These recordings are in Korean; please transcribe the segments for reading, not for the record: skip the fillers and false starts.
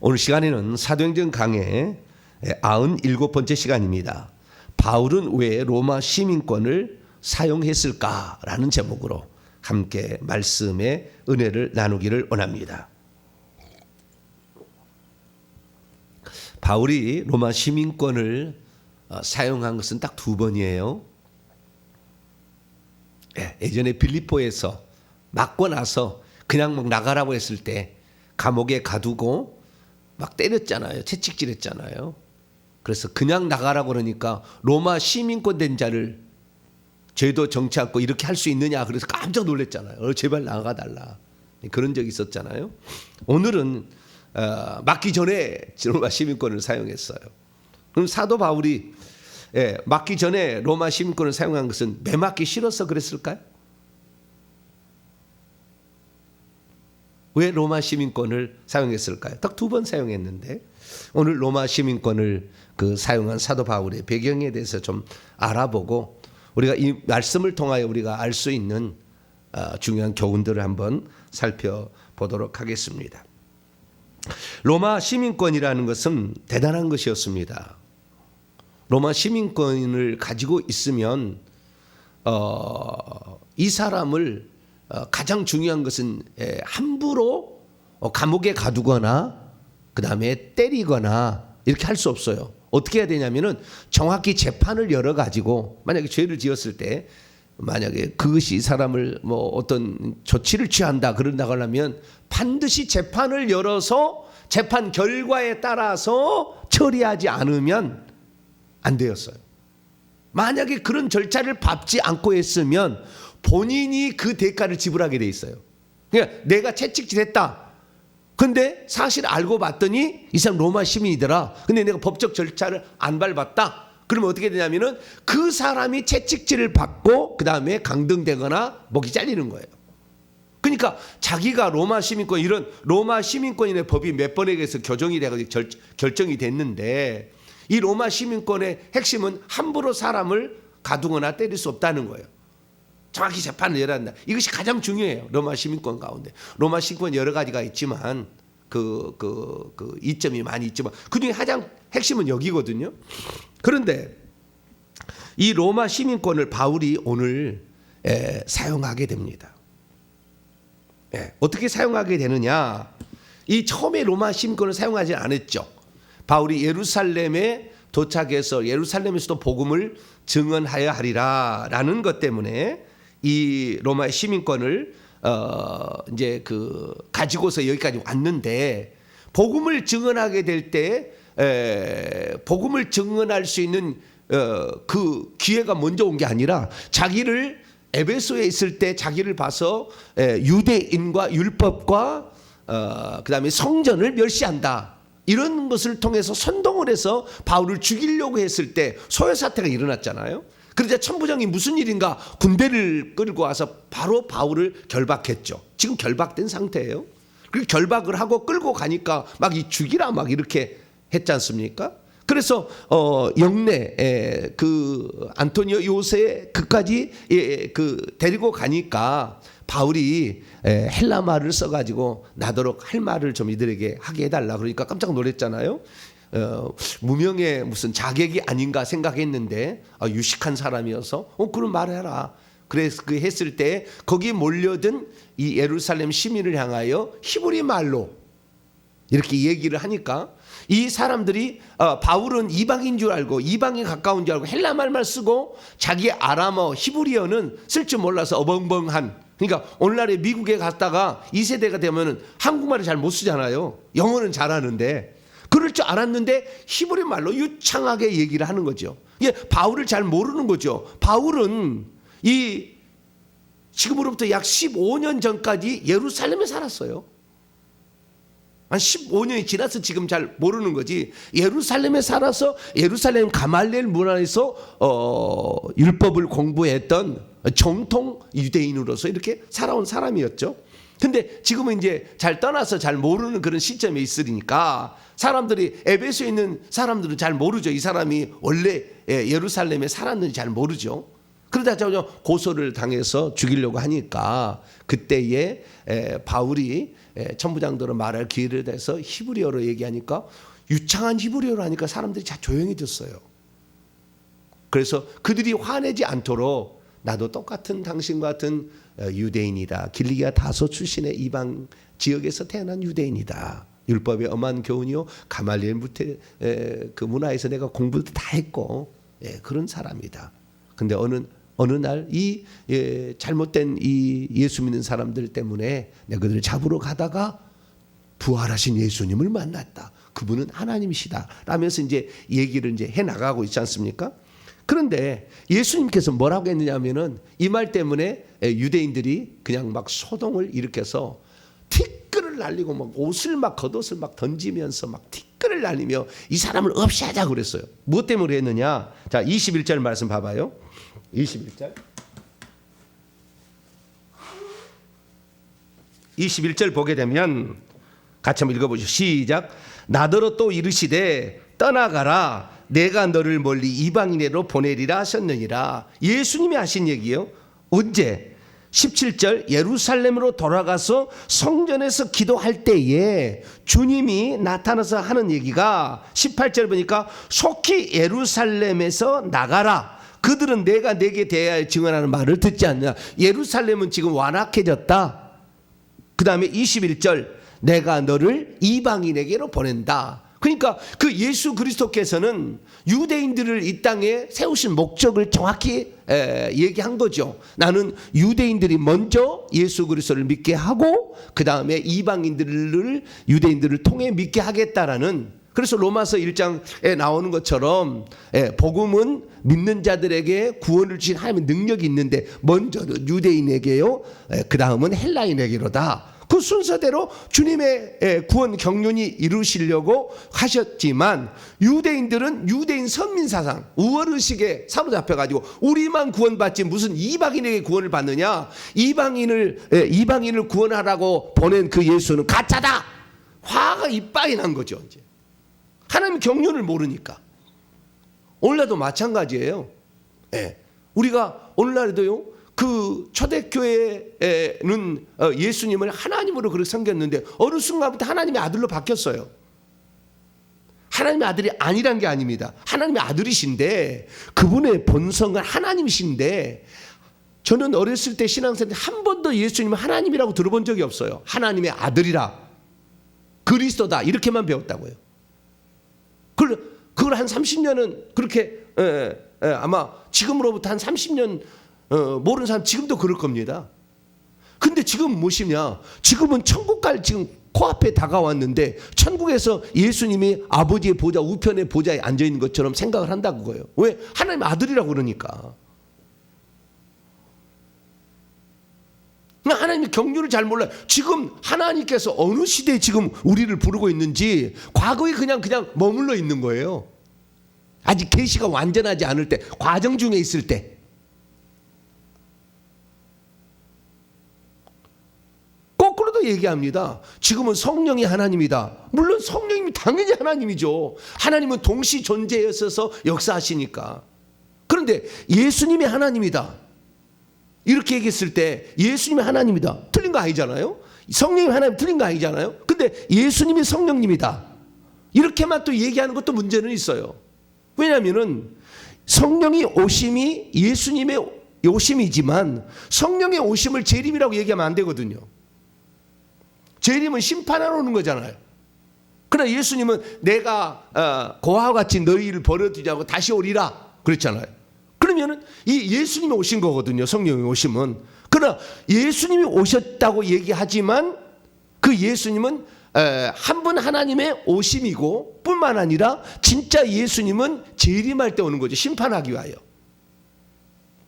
오늘 시간에는 사도행전 강의 97번째 시간입니다. 바울은 왜 로마 시민권을 사용했을까라는 제목으로 함께 말씀의 은혜를 나누기를 원합니다. 바울이 로마 시민권을 사용한 것은 딱 2번이에요. 예전에 빌립보에서 맞고 나서 그냥 막 나가라고 했을 때 감옥에 가두고 막 때렸잖아요. 채찍질했잖아요. 그래서 그냥 나가라고 그러니까 로마 시민권 된 자를 죄도 정치 않고 이렇게 할 수 있느냐 그래서 깜짝 놀랐잖아요. 제발 나가달라. 그런 적이 있었잖아요. 오늘은 맞기 전에 로마 시민권을 사용했어요. 그럼 사도 바울이 맞기 전에 로마 시민권을 사용한 것은 매 맞기 싫어서 그랬을까요? 왜 로마 시민권을 사용했을까요? 딱 2번 사용했는데 오늘 로마 시민권을 사용한 사도 바울의 배경에 대해서 좀 알아보고 우리가 이 말씀을 통하여 우리가 알 수 있는 중요한 교훈들을 한번 살펴보도록 하겠습니다. 로마 시민권이라는 것은 대단한 것이었습니다. 로마 시민권을 가지고 있으면 이 사람을 가장 중요한 것은 함부로 감옥에 가두거나 그 다음에 때리거나 이렇게 할 수 없어요. 어떻게 해야 되냐면은 정확히 재판을 열어가지고 만약에 죄를 지었을 때 만약에 그것이 이 사람을 어떤 조치를 취한다 그런다고 하면 반드시 재판을 열어서 재판 결과에 따라서 처리하지 않으면 안 되었어요. 만약에 그런 절차를 밟지 않고 했으면 본인이 그 대가를 지불하게 돼 있어요. 그러니까 내가 채찍질했다. 근데 사실 알고 봤더니 이 사람 로마 시민이더라. 근데 내가 법적 절차를 안 밟았다. 그러면 어떻게 되냐면은 그 사람이 채찍질을 받고 그 다음에 강등되거나 목이 잘리는 거예요. 그러니까 자기가 로마 시민권 이런 로마 시민권인의 법이 몇 번에 의해서 교정이 돼가지고 결정이 됐는데 이 로마 시민권의 핵심은 함부로 사람을 가두거나 때릴 수 없다는 거예요. 정확히 재판을 열어야 한다. 이것이 가장 중요해요. 로마 시민권 가운데. 로마 시민권 여러 가지가 있지만 이점이 많이 있지만 그중에 가장 핵심은 여기거든요. 그런데 이 로마 시민권을 바울이 오늘 사용하게 됩니다. 어떻게 사용하게 되느냐? 이 처음에 로마 시민권을 사용하지 않았죠. 바울이 예루살렘에 도착해서 예루살렘에서도 복음을 증언하여 하리라라는 것 때문에 이 로마의 시민권을 이제 가지고서 여기까지 왔는데 복음을 증언하게 될 때 복음을 증언할 수 있는 그 기회가 먼저 온 게 아니라 자기를 에베소에 있을 때 자기를 봐서 유대인과 율법과 그다음에 성전을 멸시한다. 이런 것을 통해서 선동을 해서 바울을 죽이려고 했을 때 소요 사태가 일어났잖아요. 그러자 천부장이 무슨 일인가 군대를 끌고 와서 바로 바울을 결박했죠. 지금 결박된 상태예요. 그리고 결박을 하고 끌고 가니까 막 죽이라 막 이렇게 했지 않습니까? 그래서 영내 안토니오 요새 그까지 데리고 가니까 바울이 헬라 말을 써가지고 나도록 할 말을 좀 이들에게 하게 해달라 그러니까 깜짝 놀랐잖아요. 무명의 무슨 자객이 아닌가 생각했는데 유식한 사람이어서 그런 말을 해라. 그래서 했을 때 거기 몰려든 이 예루살렘 시민을 향하여 히브리 말로 이렇게 얘기를 하니까 이 사람들이 바울은 이방인 줄 알고 이방에 가까운 줄 알고 헬라 말만 쓰고 자기 아람어 히브리어는 쓸 줄 몰라서 어벙벙한. 그러니까 오늘날에 미국에 갔다가 2세대가 되면은 한국말을 잘 못 쓰잖아요. 영어는 잘하는데 그럴 줄 알았는데 히브리 말로 유창하게 얘기를 하는 거죠. 이게 바울을 잘 모르는 거죠. 바울은 이 지금으로부터 약 15년 전까지 예루살렘에 살았어요. 한 15년이 지나서 지금 잘 모르는 거지. 예루살렘에 살아서 예루살렘 가말리엘 문화에서 율법을 공부했던 정통 유대인으로서 이렇게 살아온 사람이었죠. 근데 지금은 이제 잘 떠나서 잘 모르는 그런 시점에 있으니까 사람들이 에베소에 있는 사람들은 잘 모르죠. 이 사람이 원래 예루살렘에 살았는지 잘 모르죠. 그러다 고소를 당해서 죽이려고 하니까 그때에 바울이 천부장들은 말할 기회를 대서 히브리어로 얘기하니까 유창한 히브리어로 하니까 사람들이 다 조용해졌어요. 그래서 그들이 화내지 않도록 나도 똑같은 당신과 같은 유대인이다. 길리기아 다소 출신의 이방 지역에서 태어난 유대인이다. 율법의 엄한 교훈이요 가말리엘 그 문화에서 내가 공부도 다 했고 그런 사람이다. 근데 어느 날 이 잘못된 이 예수 믿는 사람들 때문에 내가 그들을 잡으러 가다가 부활하신 예수님을 만났다. 그분은 하나님이시다. 라면서 이제 얘기를 이제 해 나가고 있지 않습니까? 그런데 예수님께서 뭐라고 했느냐면은 이 말 때문에 유대인들이 그냥 막 소동을 일으켜서 티끌을 날리고 막 옷을 막 겉옷을 막 던지면서 막 티끌을 날리며 이 사람을 없애하자고 그랬어요. 무엇 때문에 했느냐? 자, 21절 말씀 봐봐요. 21절. 21절 보게 되면 같이 한번 읽어보시죠. 시작. 나더러 또 이르시되 떠나가라. 내가 너를 멀리 이방인에로 보내리라 하셨느니라. 예수님이 하신 얘기요. 언제? 17절 예루살렘으로 돌아가서 성전에서 기도할 때에 주님이 나타나서 하는 얘기가 18절 보니까 속히 예루살렘에서 나가라. 그들은 내가 내게 대하여 증언하는 말을 듣지 않느냐. 예루살렘은 지금 완악해졌다. 그 다음에 21절 내가 너를 이방인에게로 보낸다. 그러니까 그 예수 그리스도께서는 유대인들을 이 땅에 세우신 목적을 정확히 얘기한 거죠. 나는 유대인들이 먼저 예수 그리스도를 믿게 하고 그 다음에 이방인들을 유대인들을 통해 믿게 하겠다라는. 그래서 로마서 1장에 나오는 것처럼 복음은 믿는 자들에게 구원을 주신 하나님의 능력이 있는데 먼저는 유대인에게요, 그 다음은 헬라인에게로다. 그 순서대로 주님의 구원 경륜이 이루시려고 하셨지만 유대인들은 유대인 선민사상 우월의식에 사로잡혀가지고 우리만 구원받지 무슨 이방인에게 구원을 받느냐. 이방인을 구원하라고 보낸 그 예수는 가짜다. 화가 이빠이 난 거죠. 이제 하나님 경륜을 모르니까. 오늘날도 마찬가지예요. 우리가 오늘날에도요, 그 초대교회는 예수님을 하나님으로 그렇게 섬겼는데 어느 순간부터 하나님의 아들로 바뀌었어요. 하나님의 아들이 아니란 게 아닙니다. 하나님의 아들이신데 그분의 본성은 하나님이신데 저는 어렸을 때 신앙생활 한 번도 예수님을 하나님이라고 들어본 적이 없어요. 하나님의 아들이라 그리스도다 이렇게만 배웠다고요. 그걸 한 30년은 그렇게 아마 지금으로부터 한 30년 모르는 사람 지금도 그럴 겁니다. 근데 지금 무엇이냐? 지금은 천국갈 지금 코앞에 다가왔는데 천국에서 예수님이 아버지의 보좌 우편의 보좌에 앉아 있는 것처럼 생각을 한다고 거예요. 왜? 하나님의 아들이라고 그러니까. 하나님의 경륜을 잘 몰라요. 지금 하나님께서 어느 시대에 지금 우리를 부르고 있는지 과거에 그냥 머물러 있는 거예요. 아직 계시가 완전하지 않을 때, 과정 중에 있을 때. 거꾸로도 얘기합니다. 지금은 성령이 하나님이다. 물론 성령님이 당연히 하나님이죠. 하나님은 동시 존재였어서 역사하시니까. 그런데 예수님이 하나님이다. 이렇게 얘기했을 때 예수님이 하나님이다. 틀린 거 아니잖아요. 성령이 하나님 틀린 거 아니잖아요. 근데 예수님이 성령님이다. 이렇게만 또 얘기하는 것도 문제는 있어요. 왜냐하면은 성령이 오심이 예수님의 오심이지만 성령의 오심을 재림이라고 얘기하면 안 되거든요. 재림은 심판하러 오는 거잖아요. 그러나 예수님은 내가 고아와 같이 너희를 버려두자고 다시 오리라 그랬잖아요. 그러면은 이 예수님이 오신 거거든요. 성령이 오심은. 그러나 예수님이 오셨다고 얘기하지만 그 예수님은 한 분 하나님의 오심이고 뿐만 아니라 진짜 예수님은 재림할 때 오는 거죠. 심판하기 위하여.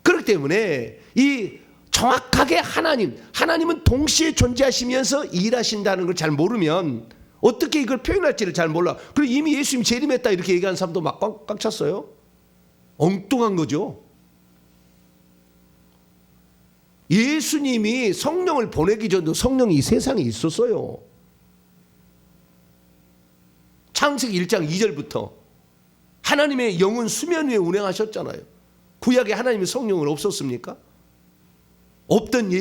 그렇기 때문에 이 정확하게 하나님은 동시에 존재하시면서 일하신다는 걸 잘 모르면 어떻게 이걸 표현할지를 잘 몰라. 그리고 이미 예수님 재림했다 이렇게 얘기하는 사람도 막 꽉 찼어요. 엉뚱한 거죠. 예수님이 성령을 보내기 전에도 성령이 이 세상에 있었어요. 창세기 1장 2절부터 하나님의 영은 수면 위에 운행하셨잖아요. 구약에 하나님의 성령은 없었습니까? 없던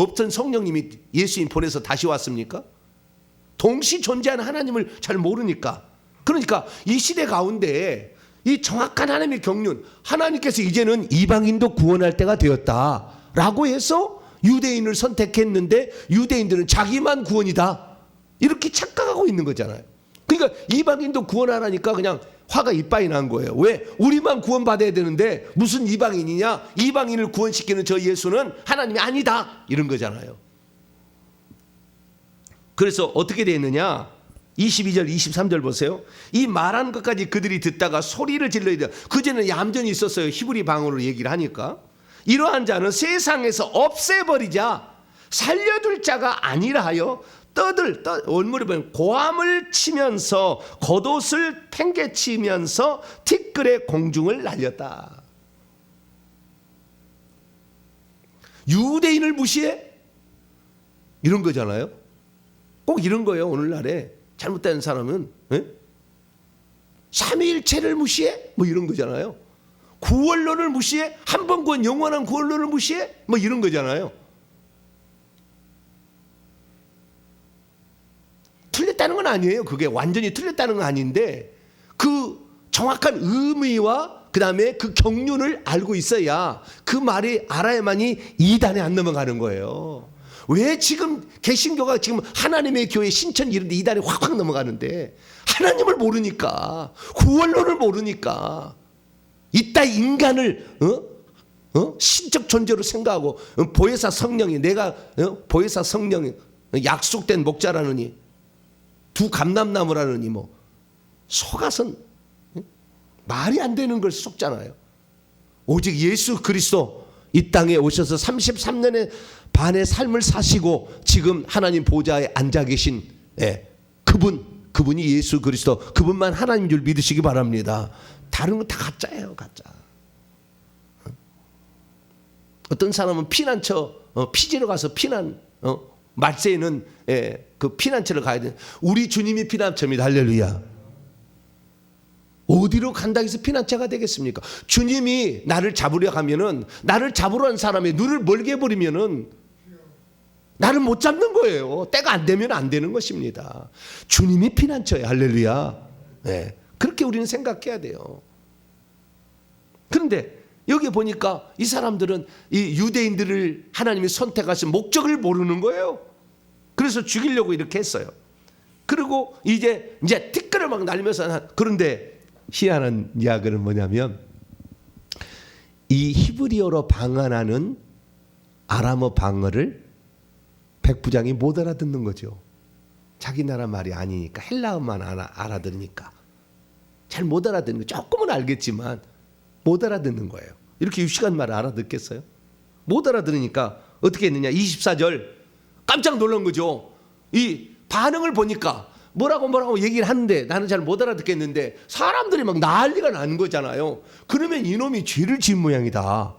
없던 성령님이 예수님 보내서 다시 왔습니까? 동시 존재하는 하나님을 잘 모르니까. 그러니까 이 시대 가운데 이 정확한 하나님의 경륜, 하나님께서 이제는 이방인도 구원할 때가 되었다라고 해서 유대인을 선택했는데 유대인들은 자기만 구원이다 이렇게 착각하고 있는 거잖아요. 그러니까 이방인도 구원하라니까 그냥 화가 이빠이 난 거예요. 왜? 우리만 구원받아야 되는데 무슨 이방인이냐? 이방인을 구원시키는 저 예수는 하나님이 아니다 이런 거잖아요. 그래서 어떻게 되었느냐? 22절 23절 보세요. 이 말한 것까지 그들이 듣다가 소리를 질러야 돼요. 그전에는 얌전히 있었어요. 히브리 방언으로 얘기를 하니까. 이러한 자는 세상에서 없애버리자 살려둘 자가 아니라 하여 원문에 보면 고함을 치면서 겉옷을 팽개치면서 티끌의 공중을 날렸다. 유대인을 무시해? 이런 거잖아요. 꼭 이런 거예요. 오늘날에 잘못된 사람은 삼위일체를 무시해? 뭐 이런 거잖아요. 구원론을 무시해? 한 번 구원 영원한 구원론을 무시해? 뭐 이런 거잖아요. 틀렸다는 건 아니에요. 그게 완전히 틀렸다는 건 아닌데 그 정확한 의미와 그 다음에 그 경륜을 알고 있어야 그 말이 알아야만이 이단에 안 넘어가는 거예요. 왜 지금 개신교가 지금 하나님의 교회 신천 이런데 이단에 확확 넘어가는데 하나님을 모르니까 구원론을 모르니까 이따 인간을 신적 존재로 생각하고 보혜사 성령이 내가 보혜사 성령이 약속된 목자라느니 두 감람나무라느니 뭐 속아선 말이 안 되는 걸 속잖아요. 오직 예수 그리스도 이 땅에 오셔서 33년의 반의 삶을 사시고 지금 하나님 보좌에 앉아 계신 그분이 예수 그리스도, 그분만 하나님인 줄 믿으시기 바랍니다. 다른 건 다 가짜예요. 가짜. 어떤 사람은 피난처 피지러 가서 말세에는 그 피난처를 가야 돼. 우리 주님이 피난처입니다. 할렐루야. 어디로 간다고 해서 피난처가 되겠습니까? 주님이 나를 잡으려 하면은, 나를 잡으러 한 사람의 눈을 멀게 해버리면은 나를 못 잡는 거예요. 때가 안 되면 안 되는 것입니다. 주님이 피난처예요. 할렐루야. 네. 그렇게 우리는 생각해야 돼요. 그런데 여기 보니까 이 사람들은 이 유대인들을 하나님이 선택하신 목적을 모르는 거예요. 그래서 죽이려고 이렇게 했어요. 그리고 이제 티끌을 막 날면서, 그런데 희한한 이야기는 뭐냐면 이 히브리어로 방언하는 아람어 방언을 백부장이 못 알아듣는 거죠. 자기 나라 말이 아니니까, 헬라어만 알아들으니까 잘 못 알아듣는 거. 조금은 알겠지만 못 알아듣는 거예요. 이렇게 유식한 말을 알아듣겠어요? 못 알아들으니까 어떻게 했느냐? 24절 깜짝 놀란 거죠. 이 반응을 보니까 뭐라고 얘기를 하는데 나는 잘 못 알아듣겠는데 사람들이 막 난리가 난 거잖아요. 그러면 이놈이 죄를 지은 모양이다.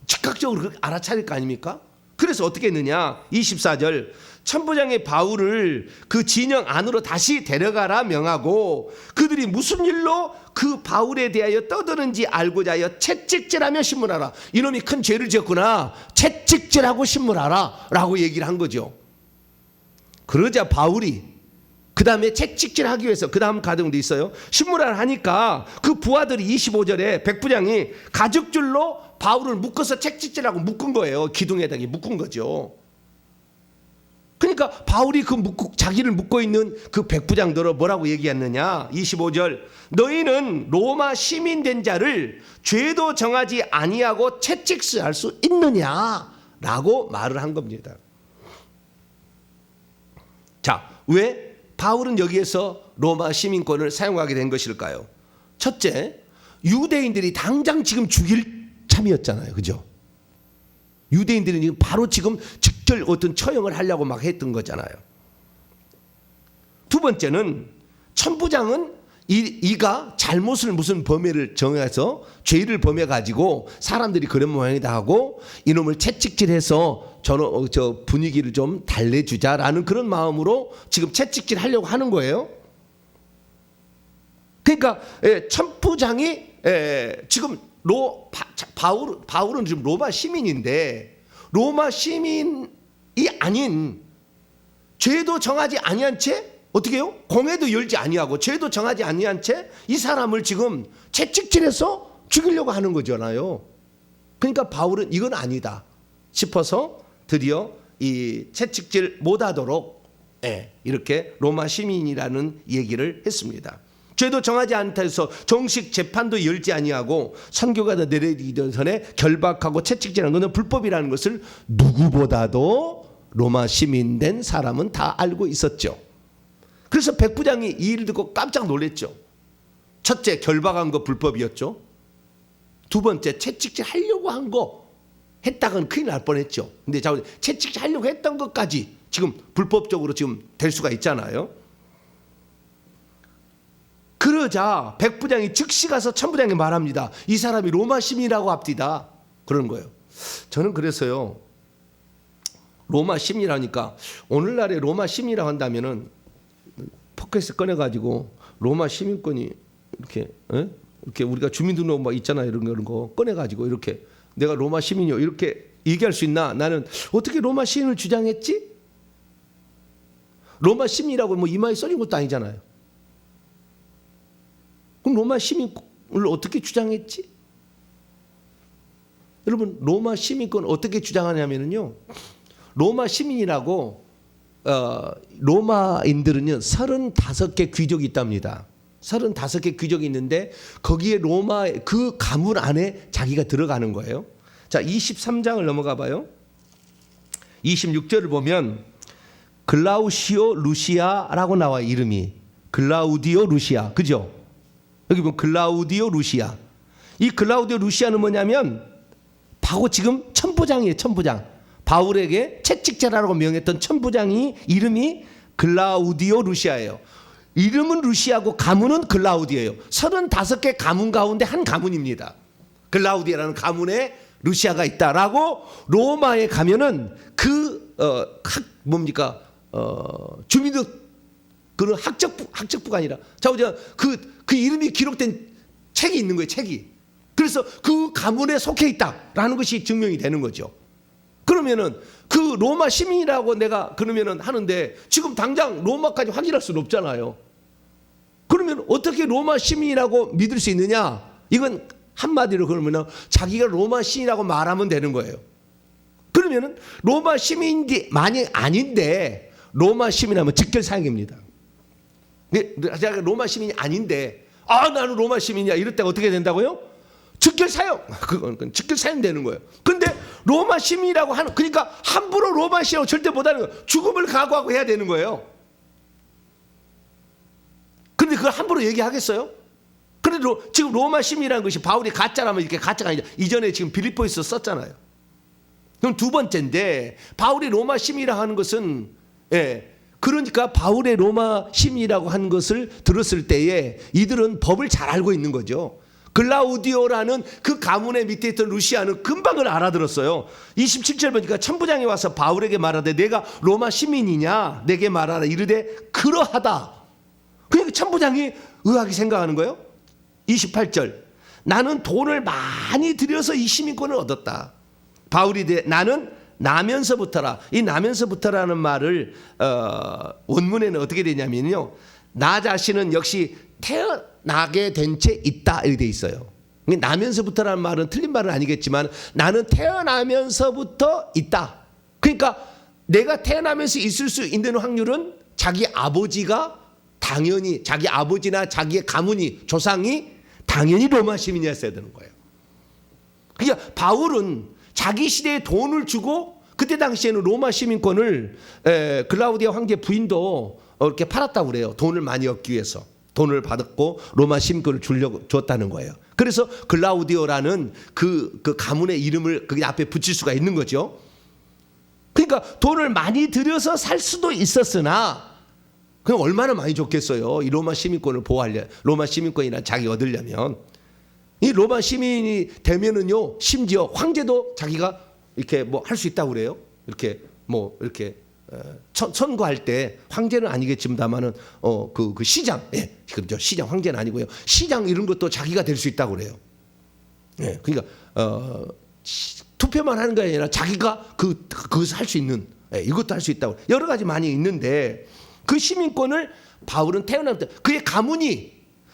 즉각적으로 알아차릴 거 아닙니까? 그래서 어떻게 했느냐? 24절 천부장의 바울을 그 진영 안으로 다시 데려가라 명하고 그들이 무슨 일로 그 바울에 대하여 떠드는지 알고자 하여 채찍질하며 신문하라. 이놈이 큰 죄를 지었구나. 채찍질하고 신문하라 라고 얘기를 한 거죠. 그러자 바울이 그 다음에 채찍질하기 위해서 그 다음 가정도 있어요. 신문하라 하니까 그 부하들이 25절에 백부장이 가죽줄로 바울을 묶어서 채찍질하고 묶은 거예요. 기둥에다가 묶은 거죠. 그러니까 바울이 자기를 묶고 있는 그 백부장들을 뭐라고 얘기했느냐? 25절 너희는 로마 시민 된 자를 죄도 정하지 아니하고 채찍질할 수 있느냐라고 말을 한 겁니다. 자, 왜 바울은 여기에서 로마 시민권을 사용하게 된 것일까요? 첫째, 유대인들이 당장 지금 죽일 참이었잖아요. 그죠? 유대인들이 바로 지금 직결 어떤 처형을 하려고 막 했던 거잖아요. 두 번째는 천부장은 이가 잘못을 무슨 범죄를 정해서 죄를 범해 가지고 사람들이 그런 모양이다 하고 이놈을 채찍질해서 저 분위기를 좀 달래주자라는 그런 마음으로 지금 채찍질 하려고 하는 거예요. 그러니까 천부장이 지금 바울은 지금 로마 시민인데 로마 시민이 아닌 죄도 정하지 아니한 채 어떻게 해요? 공회도 열지 아니하고 죄도 정하지 아니한 채 이 사람을 지금 채찍질해서 죽이려고 하는 거잖아요. 그러니까 바울은 이건 아니다 싶어서 드디어 이 채찍질 못하도록 이렇게 로마 시민이라는 얘기를 했습니다. 죄도 정하지 않다 해서 정식 재판도 열지 아니하고 선교가 내리기 전에 결박하고 채찍질하는 것은 불법이라는 것을 누구보다도 로마 시민된 사람은 다 알고 있었죠. 그래서 백부장이 이 일을 듣고 깜짝 놀랐죠. 첫째, 결박한 거 불법이었죠. 두 번째, 채찍질 하려고 한 거 했다가는 큰일 날 뻔했죠. 근데 채찍질 하려고 했던 것까지 지금 불법적으로 지금 될 수가 있잖아요. 그러자 백부장이 즉시 가서 천부장에게 말합니다. 이 사람이 로마 시민이라고 합디다. 그러는 거예요. 저는 그래서요, 로마 시민이라니까 오늘날에 로마 시민이라고 한다면은 포켓을 꺼내가지고 로마 시민권이 이렇게 우리가 주민등록 막 있잖아요. 이런 거 꺼내가지고 이렇게 내가 로마 시민이요 이렇게 얘기할 수 있나? 나는 어떻게 로마 시민을 주장했지? 로마 시민이라고 뭐 이마에 써진 것도 아니잖아요. 그럼 로마 시민을 어떻게 주장했지? 여러분, 로마 시민권 어떻게 주장하냐면요, 로마 시민이라고 로마인들은요 35개 귀족이 있답니다. 35개 귀족이 있는데 거기에 로마 그 가문 안에 자기가 들어가는 거예요. 자, 23장을 넘어가 봐요. 26절을 보면 글라우시오 루시아라고 나와. 이름이 글라우디오 루시아, 그죠? 여기 보면 글라우디오 루시아. 이 글라우디오 루시아는 뭐냐면 바로 지금 천부장이에요. 천부장. 바울에게 채찍질하라고 명했던 천부장이 이름이 글라우디오 루시아예요. 이름은 루시아고 가문은 글라우디예요. 35개 가문 가운데 한 가문입니다. 글라우디아라는 가문에 루시아가 있다라고 로마에 가면은 주민등 그런 학적부가 아니라 그 이름이 기록된 책이 있는 거예요. 책이. 그래서 그 가문에 속해 있다라는 것이 증명이 되는 거죠. 그러면은 그 로마 시민이라고 내가 그러면은 하는데 지금 당장 로마까지 확인할 수는 없잖아요. 그러면 어떻게 로마 시민이라고 믿을 수 있느냐? 이건 한마디로 그러면은 자기가 로마 시민이라고 말하면 되는 거예요. 그러면은 로마 시민이 만약 아닌데 로마 시민하면 직결 사형입니다. 제가 로마 시민이 아닌데 나는 로마 시민이야 이럴 때 어떻게 된다고요? 직결 사형. 그건 직결 사형 되는 거예요. 근데 로마 시민이라고 하는, 그러니까 함부로 로마 시민이라고 절대 못하는 거예요. 죽음을 각오하고 해야 되는 거예요. 그런데 그걸 함부로 얘기하겠어요? 그런데 지금 로마 시민이라는 것이 바울이 가짜라면 이렇게 가짜가 아니라 이전에 지금 빌립보에서 썼잖아요. 그럼 두 번째인데 바울이 로마 시민이라고 하는 것은 그러니까 바울의 로마 시민이라고 하는 것을 들었을 때에 이들은 법을 잘 알고 있는 거죠. 글라우디오라는 그 가문의 밑에 있던 루시아는 금방 그걸 알아들었어요. 27절 보니까 천부장이 와서 바울에게 말하되 내가 로마 시민이냐 내게 말하라 이르되 그러하다. 그러니까 천부장이 의아하게 생각하는 거예요. 28절 나는 돈을 많이 들여서 이 시민권을 얻었다. 바울이 나는 나면서부터라. 이 나면서부터라는 말을 원문에는 어떻게 되냐면요, 나 자신은 역시 태어나게 된 채 있다 이렇게 돼 있어요. 나면서부터라는 말은 틀린 말은 아니겠지만 나는 태어나면서부터 있다. 그러니까 내가 태어나면서 있을 수 있는 확률은 자기 아버지가 당연히 자기 아버지나 자기의 가문이 조상이 당연히 로마 시민이었어야 되는 거예요. 그러니까 바울은 자기 시대에 돈을 주고 그때 당시에는 로마 시민권을 글라우디아 황제 부인도 이렇게 팔았다고 그래요. 돈을 많이 얻기 위해서 돈을 받았고 로마 시민권을 줬다는 거예요. 그래서 글라우디오라는 그 가문의 이름을 그 앞에 붙일 수가 있는 거죠. 그러니까 돈을 많이 들여서 살 수도 있었으나 그럼 얼마나 많이 줬겠어요. 이 로마 시민권을 보호하려, 로마 시민권이나 자기 얻으려면. 이 로마 시민이 되면은요, 심지어 황제도 자기가 이렇게 뭐 할 수 있다고 그래요. 이렇게 뭐 이렇게 선거할 때 황제는 아니겠지만은 그 시장, 그렇죠. 시장 황제는 아니고요. 시장 이런 것도 자기가 될 수 있다고 그래요. 그러니까 투표만 하는 게 아니라 자기가 그것을 할 수 있는, 이것도 할 수 있다고 여러 가지 많이 있는데, 그 시민권을 바울은 태어나면서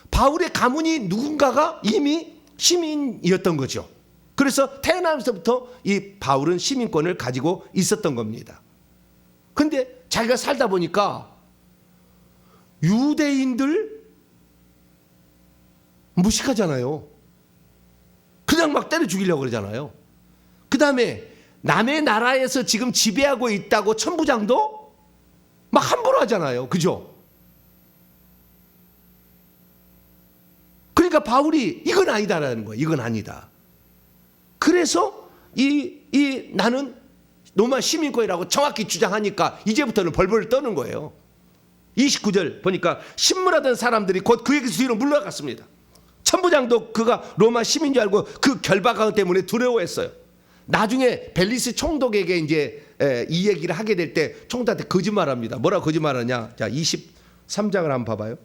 바울의 가문이 누군가가 이미 시민이었던 거죠. 그래서 태어나면서부터 이 바울은 시민권을 가지고 있었던 겁니다. 근데 자기가 살다 보니까 유대인들 무식하잖아요. 그냥 막 때려 죽이려고 그러잖아요. 그 다음에 남의 나라에서 지금 지배하고 있다고 천부장도 막 함부로 하잖아요. 그죠? 그러니까 바울이 이건 아니다라는 거예요. 이건 아니다. 그래서 나는 로마 시민권이라고 정확히 주장하니까 이제부터는 벌벌 떠는 거예요. 29절 보니까 신문하던 사람들이 곧 그에게서 뒤로 물러갔습니다. 천부장도 그가 로마 시민인 줄 알고 그 결박감 때문에 두려워했어요. 나중에 벨리스 총독에게 이제 이 얘기를 하게 될 때 총독한테 거짓말합니다. 뭐라고 거짓말하냐? 자, 23장을 한번 봐봐요.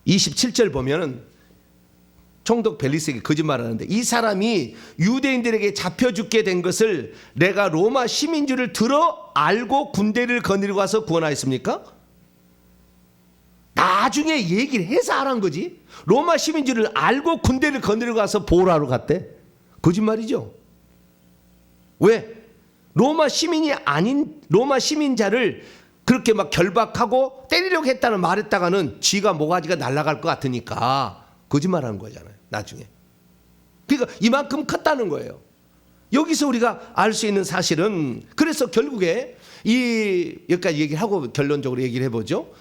27절 보면은 총독 벨리스에게 거짓말하는데, 이 사람이 유대인들에게 잡혀 죽게 된 것을 내가 로마 시민 줄을 들어 알고 군대를 거느리고 와서 구원하였습니까? 나중에 얘기를 해서 하란 거지. 로마 시민 줄을 알고 군대를 거느리고 와서 보호하러 갔대. 거짓말이죠. 왜? 로마 시민이 아닌 로마 시민자를 그렇게 막 결박하고 때리려고 했다는 말했다가는 쥐가 모가지가 날아갈 것 같으니까 거짓말하는 거잖아요. 나중에. 그러니까 이만큼 컸다는 거예요. 여기서 우리가 알 수 있는 사실은, 그래서 결국에 여기까지 얘기를 하고 결론적으로 얘기를 해보죠.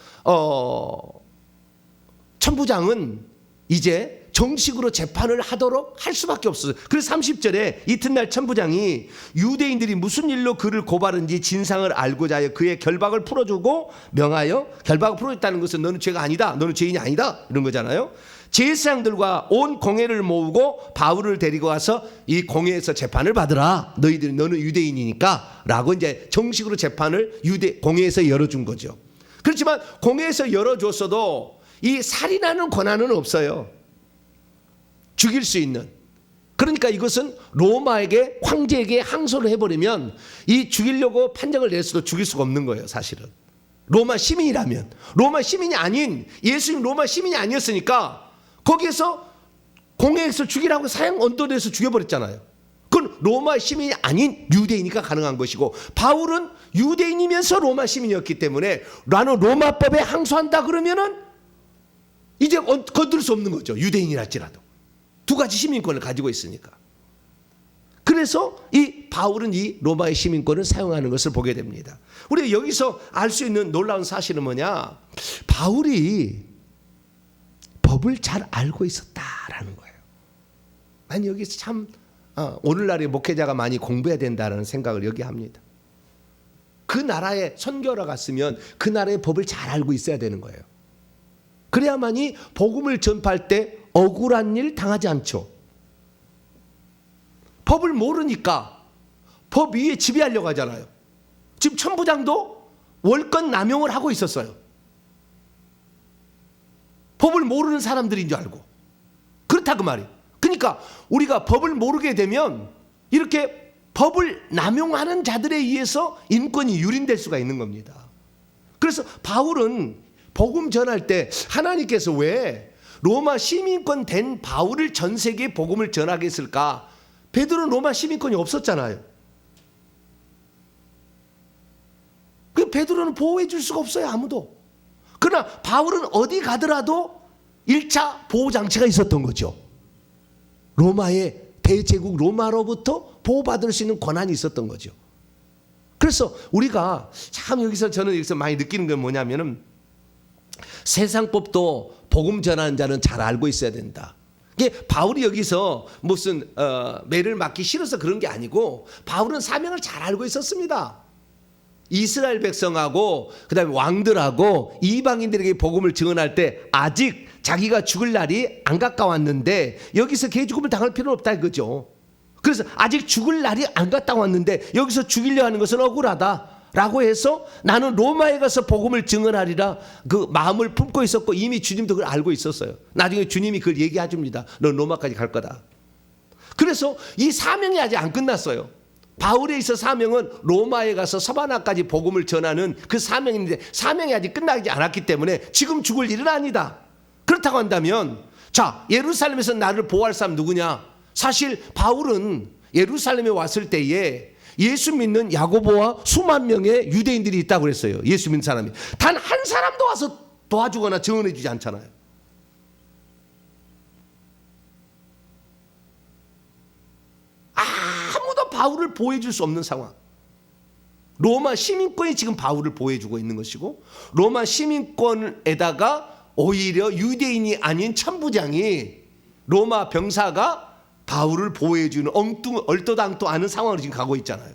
천부장은 이제 정식으로 재판을 하도록 할 수밖에 없어요. 그래서 30절에 이튿날 천부장이 유대인들이 무슨 일로 그를 고발한지 진상을 알고자 하여 그의 결박을 풀어주고 명하여, 결박을 풀어줬다는 것은 너는 죄가 아니다, 너는 죄인이 아니다, 이런 거잖아요. 제사장들과 온 공회를 모으고 바울을 데리고 와서 이 공회에서 재판을 받으라. 너는 유대인이니까 라고 이제 정식으로 재판을 공회에서 열어준 거죠. 그렇지만 공회에서 열어줬어도 이 살인하는 권한은 없어요. 죽일 수 있는. 그러니까 이것은 로마에게, 황제에게 항소를 해버리면 이 죽이려고 판정을 냈어도 죽일 수가 없는 거예요. 사실은 로마 시민이라면. 로마 시민이 아닌, 예수님 로마 시민이 아니었으니까 거기에서 공회에서 죽이라고 사형 언도에서 죽여버렸잖아요. 그건 로마 시민이 아닌 유대인이니까 가능한 것이고, 바울은 유대인이면서 로마 시민이었기 때문에 나는 로마법에 항소한다 그러면은 이제 건들 수 없는 거죠. 유대인이랄지라도 두 가지 시민권을 가지고 있으니까. 그래서 이 바울은 이 로마의 시민권을 사용하는 것을 보게 됩니다. 우리가 여기서 알 수 있는 놀라운 사실은 뭐냐? 바울이 법을 잘 알고 있었다라는 거예요. 난 여기서 참 오늘날의 목회자가 많이 공부해야 된다는 생각을 여기 합니다. 그 나라에 선교하러 갔으면 그 나라의 법을 잘 알고 있어야 되는 거예요. 그래야만이 복음을 전파할 때 억울한 일 당하지 않죠. 법을 모르니까 법 위에 지배하려고 하잖아요. 지금 천부장도 월권 남용을 하고 있었어요. 법을 모르는 사람들인 줄 알고. 그렇다 그 말이에요. 그러니까 우리가 법을 모르게 되면 이렇게 법을 남용하는 자들에 의해서 인권이 유린될 수가 있는 겁니다. 그래서 바울은 복음 전할 때 하나님께서 왜 로마 시민권 된 바울을 전 세계에 복음을 전하게 했을까? 베드로는 로마 시민권이 없었잖아요. 그 베드로는 보호해 줄 수가 없어요. 아무도. 그러나 바울은 어디 가더라도 1차 보호장치가 있었던 거죠. 로마의 대제국 로마로부터 보호받을 수 있는 권한이 있었던 거죠. 그래서 우리가 참 저는 여기서 많이 느끼는 건 뭐냐면은, 세상법도 복음 전하는 자는 잘 알고 있어야 된다. 이게 바울이 여기서 무슨 매를 맞기 싫어서 그런 게 아니고, 바울은 사명을 잘 알고 있었습니다. 이스라엘 백성하고 그다음에 왕들하고 이방인들에게 복음을 증언할 때 아직 자기가 죽을 날이 안 가까웠는데 여기서 개죽음을 당할 필요는 없다 이거죠. 그래서 아직 죽을 날이 안 가까웠는데 여기서 죽이려 하는 것은 억울하다라고 해서 나는 로마에 가서 복음을 증언하리라 그 마음을 품고 있었고, 이미 주님도 그걸 알고 있었어요. 나중에 주님이 그걸 얘기해 줍니다. 넌 로마까지 갈 거다. 그래서 이 사명이 아직 안 끝났어요. 바울에 있어 사명은 로마에 가서 서바나까지 복음을 전하는 그 사명인데 사명이 아직 끝나지 않았기 때문에 지금 죽을 일은 아니다. 그렇다고 한다면 자, 예루살렘에서 나를 보호할 사람 누구냐? 사실 바울은 예루살렘에 왔을 때에 예수 믿는 야고보와 수만 명의 유대인들이 있다고 그랬어요. 예수 믿는 사람이. 단 한 사람도 와서 도와주거나 증언해 주지 않잖아요. 아무도 바울을 보호해 줄 수 없는 상황. 로마 시민권이 지금 바울을 보호해 주고 있는 것이고 로마 시민권에다가 오히려 유대인이 아닌 천부장이 로마 병사가 바울을 보호해 주는 얼토당토 않은 상황으로 지금 가고 있잖아요.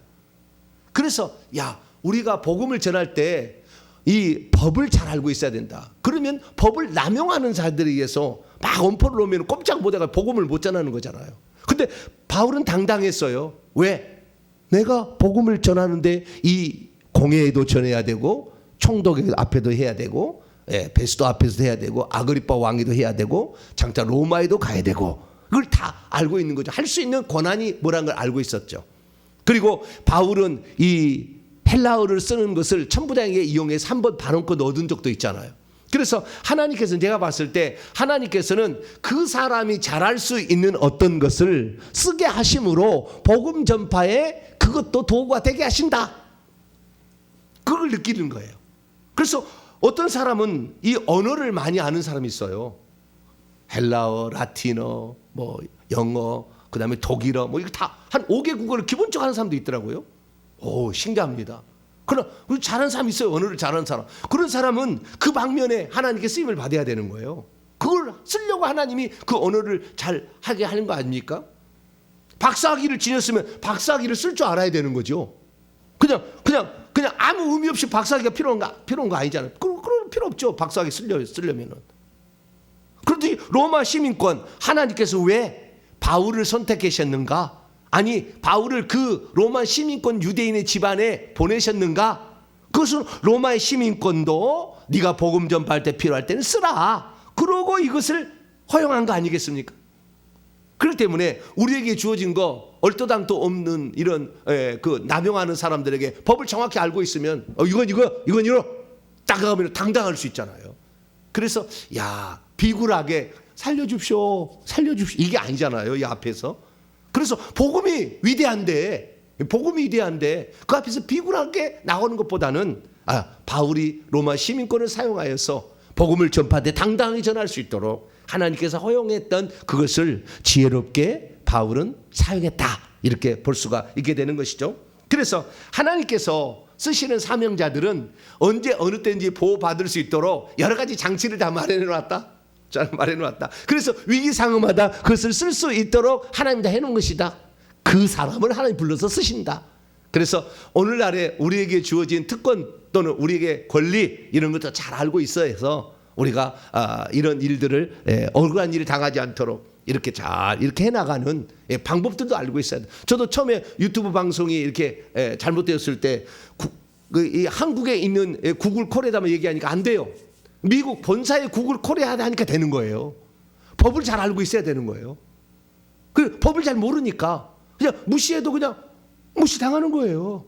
그래서 야, 우리가 복음을 전할 때 이 법을 잘 알고 있어야 된다. 그러면 법을 남용하는 자들에 의해서 막 엄포를 놓으면 꼼짝 못해가 복음을 못 전하는 거잖아요. 근데 바울은 당당했어요. 왜? 내가 복음을 전하는데 이 공회에도 전해야 되고 총독 앞에도 해야 되고 베스도 앞에서도 해야 되고 아그리파 왕에도 해야 되고 장차 로마에도 가야 되고 그걸 다 알고 있는 거죠. 할 수 있는 권한이 뭐라는 걸 알고 있었죠. 그리고 바울은 이 헬라어를 쓰는 것을 천부장에게 이용해서 한번 발언권 얻은 적도 있잖아요. 그래서 하나님께서 제가 봤을 때 하나님께서는 그 사람이 잘할 수 있는 어떤 것을 쓰게 하심으로 복음 전파에 그것도 도구가 되게 하신다. 그걸 느끼는 거예요. 그래서 어떤 사람은 이 언어를 많이 아는 사람이 있어요. 헬라어, 라틴어, 뭐 영어, 그다음에 독일어, 뭐 이거 다 한 5개 국어를 기본적으로 하는 사람도 있더라고요. 오, 신기합니다. 그러나 잘하는 사람이 있어요. 언어를 잘하는 사람. 그런 사람은 그 방면에 하나님께 쓰임을 받아야 되는 거예요. 그걸 쓰려고 하나님이 그 언어를 잘 하게 하는 거 아닙니까? 박사학위를 지녔으면 박사학위를 쓸 줄 알아야 되는 거죠. 그냥 아무 의미 없이 박사학위가 필요한 거 아니잖아요. 그런 필요 없죠. 박사학위 쓰려면은. 그런데 로마 시민권 하나님께서 왜 바울을 선택하셨는가? 아니 바울을 그 로마 시민권 유대인의 집안에 보내셨는가? 그것은 로마의 시민권도 네가 복음 전파할 때 필요할 때는 쓰라. 그러고 이것을 허용한 거 아니겠습니까? 그렇기 때문에 우리에게 주어진 거 얼토당토 없는 이런 그 남용하는 사람들에게 법을 정확히 알고 있으면 이건 이거 딱 하면 당당할 수 있잖아요. 그래서 야, 비굴하게 살려줍시오 이게 아니잖아요. 이 앞에서. 그래서 복음이 위대한데 그 앞에서 비굴하게 나오는 것보다는 바울이 로마 시민권을 사용하여서 복음을 전파하되 당당히 전할 수 있도록 하나님께서 허용했던 그것을 지혜롭게 바울은 사용했다. 이렇게 볼 수가 있게 되는 것이죠. 그래서 하나님께서 쓰시는 사명자들은 언제 어느 때인지 보호받을 수 있도록 여러 가지 장치를 다 마련해놨다. 그래서 위기상황마다 그것을 쓸 수 있도록 하나님이 다 해놓은 것이다. 그 사람을 하나님 불러서 쓰신다. 그래서 오늘날에 우리에게 주어진 특권 또는 우리에게 권리 이런 것도 잘 알고 있어야 해서 우리가 이런 일들을 억울한 일을 당하지 않도록 이렇게 잘 이렇게 해나가는 방법들도 알고 있어야 돼. 저도 처음에 유튜브 방송이 이렇게 잘못되었을 때 이 한국에 있는 구글 콜에다만 얘기하니까 안 돼요. 미국 본사에 구글 콜에 하니까 되는 거예요. 법을 잘 알고 있어야 되는 거예요. 그 법을 잘 모르니까 그냥 무시해도 그냥 무시당하는 거예요.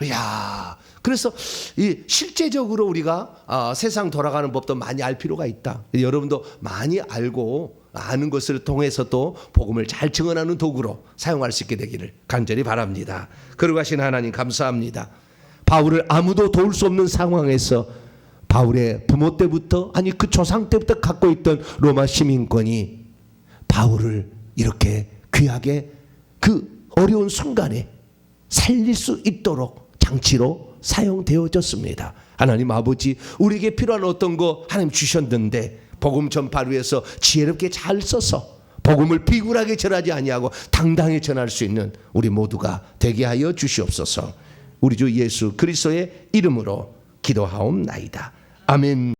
이야, 그래서 이 실제적으로 우리가 세상 돌아가는 법도 많이 알 필요가 있다. 여러분도 많이 알고 아는 것을 통해서 또 복음을 잘 증언하는 도구로 사용할 수 있게 되기를 간절히 바랍니다. 그러고 하신 하나님 감사합니다. 바울을 아무도 도울 수 없는 상황에서 바울의 부모 때부터 아니 그 조상 때부터 갖고 있던 로마 시민권이 바울을 이렇게 귀하게 그 어려운 순간에 살릴 수 있도록 장치로 사용되어졌습니다. 하나님 아버지, 우리에게 필요한 어떤 거 하나님 주셨는데 복음 전파를 위해서 지혜롭게 잘 써서 복음을 비굴하게 전하지 아니하고 당당히 전할 수 있는 우리 모두가 되게 하여 주시옵소서. 우리 주 예수 그리스도의 이름으로 기도하옵나이다. 아멘.